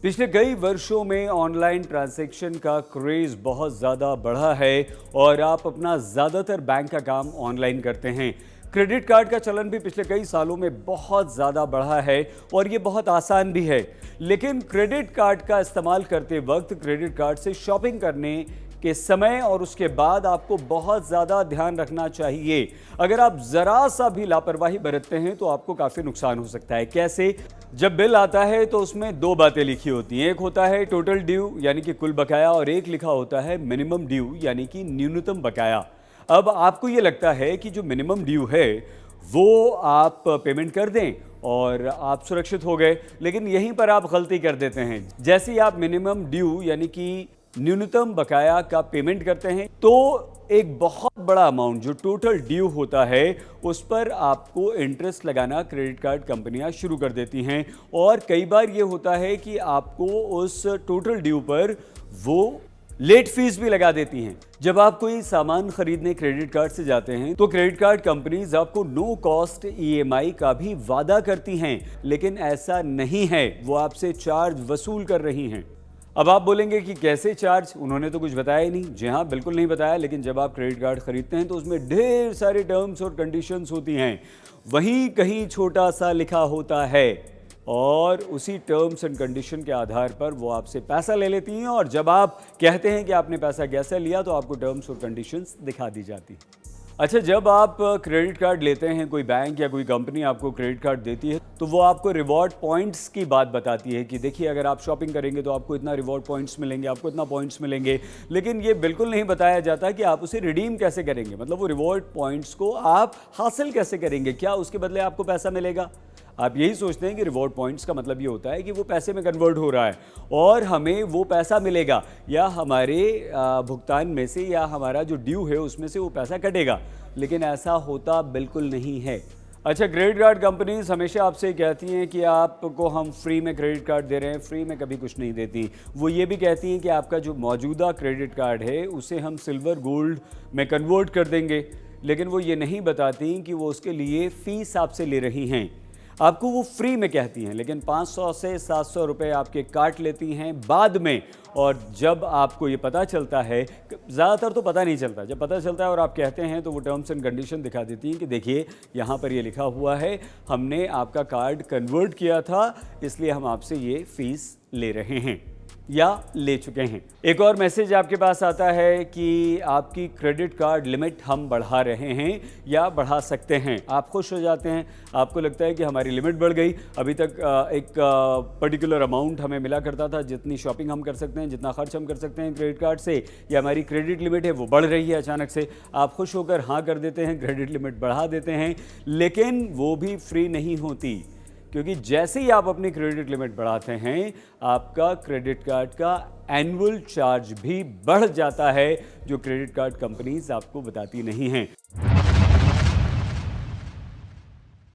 पिछले कई वर्षों में ऑनलाइन ट्रांजैक्शन का क्रेज़ बहुत ज़्यादा बढ़ा है और आप अपना ज़्यादातर बैंक का काम ऑनलाइन करते हैं। क्रेडिट कार्ड का चलन भी पिछले कई सालों में बहुत ज़्यादा बढ़ा है और ये बहुत आसान भी है। लेकिन क्रेडिट कार्ड का इस्तेमाल करते वक्त क्रेडिट कार्ड से शॉपिंग करने के समय और उसके बाद आपको बहुत ज़्यादा ध्यान रखना चाहिए। अगर आप ज़रा सा भी लापरवाही बरतते हैं तो आपको काफ़ी नुकसान हो सकता है। कैसे? जब बिल आता है तो उसमें दो बातें लिखी होती हैं। एक होता है टोटल ड्यू यानी कि कुल बकाया और एक लिखा होता है मिनिमम ड्यू यानी कि न्यूनतम बकाया। अब आपको ये लगता है कि जो मिनिमम ड्यू है वो आप पेमेंट कर दें और आप सुरक्षित हो गए, लेकिन यहीं पर आप गलती कर देते हैं। जैसे ही आप मिनिमम ड्यू यानी कि न्यूनतम बकाया का पेमेंट करते हैं तो एक बहुत बड़ा अमाउंट जो टोटल ड्यू होता है उस पर आपको इंटरेस्ट लगाना क्रेडिट कार्ड कंपनियां शुरू कर देती हैं। और कई बार ये होता है कि आपको उस टोटल ड्यू पर वो लेट फीस भी लगा देती हैं। जब आप कोई सामान खरीदने क्रेडिट कार्ड से जाते हैं तो क्रेडिट कार्ड कंपनीज आपको नो कॉस्ट ईएमआई का भी वादा करती हैं, लेकिन ऐसा नहीं है। वो आपसे चार्ज वसूल कर रही हैं। अब आप बोलेंगे कि कैसे चार्ज? उन्होंने तो कुछ बताया ही नहीं। जी हाँ, बिल्कुल नहीं बताया। लेकिन जब आप क्रेडिट कार्ड खरीदते हैं तो उसमें ढेर सारे टर्म्स और कंडीशंस होती हैं। वहीं कहीं छोटा सा लिखा होता है और उसी टर्म्स एंड कंडीशन के आधार पर वो आपसे पैसा ले लेती हैं। और जब आप कहते हैं कि आपने पैसा कैसे लिया तो आपको टर्म्स और कंडीशंस दिखा दी जाती हैं। अच्छा, जब आप क्रेडिट कार्ड लेते हैं, कोई बैंक या कोई कंपनी आपको क्रेडिट कार्ड देती है तो वो आपको रिवॉर्ड पॉइंट्स की बात बताती है कि देखिए अगर आप शॉपिंग करेंगे तो आपको इतना रिवॉर्ड पॉइंट्स मिलेंगे, आपको इतना पॉइंट्स मिलेंगे। लेकिन ये बिल्कुल नहीं बताया जाता कि आप उसे रिडीम कैसे करेंगे, मतलब वो रिवॉर्ड पॉइंट्स को आप हासिल कैसे करेंगे, क्या उसके बदले आपको पैसा मिलेगा। आप यही सोचते हैं कि रिवॉर्ड पॉइंट्स का मतलब ये होता है कि वो पैसे में कन्वर्ट हो रहा है और हमें वो पैसा मिलेगा या हमारे भुगतान में से या हमारा जो ड्यू है उसमें से वो पैसा कटेगा। लेकिन ऐसा होता बिल्कुल नहीं है। अच्छा, क्रेडिट कार्ड कंपनीज हमेशा आपसे कहती हैं कि आपको हम फ्री में क्रेडिट कार्ड दे रहे हैं। फ्री में कभी कुछ नहीं देती। वो ये भी कहती हैं कि आपका जो मौजूदा क्रेडिट कार्ड है उसे हम सिल्वर गोल्ड में कन्वर्ट कर देंगे, लेकिन वो ये नहीं बताती कि वो उसके लिए फ़ीस आपसे ले रही हैं। आपको वो फ्री में कहती हैं, लेकिन 500 से 700 रुपये आपके काट लेती हैं बाद में। और जब आपको ये पता चलता है, ज़्यादातर तो पता नहीं चलता, जब पता चलता है और आप कहते हैं तो वो टर्म्स एंड कंडीशन दिखा देती हैं कि देखिए यहाँ पर ये लिखा हुआ है, हमने आपका कार्ड कन्वर्ट किया था इसलिए हम आपसे ये फ़ीस ले रहे हैं या ले चुके हैं। एक और मैसेज आपके पास आता है कि आपकी क्रेडिट कार्ड लिमिट हम बढ़ा रहे हैं या बढ़ा सकते हैं। आप खुश हो जाते हैं, आपको लगता है कि हमारी लिमिट बढ़ गई। अभी तक एक पर्टिकुलर अमाउंट हमें मिला करता था, जितनी शॉपिंग हम कर सकते हैं, जितना खर्च हम कर सकते हैं क्रेडिट कार्ड से, या हमारी क्रेडिट लिमिट है वो बढ़ रही है अचानक से। आप खुश होकर हाँ कर देते हैं, क्रेडिट लिमिट बढ़ा देते हैं, लेकिन वो भी फ्री नहीं होती, क्योंकि जैसे ही आप अपनी क्रेडिट लिमिट बढ़ाते हैं आपका क्रेडिट कार्ड का एनुअल चार्ज भी बढ़ जाता है, जो क्रेडिट कार्ड कंपनीज आपको बताती नहीं हैं।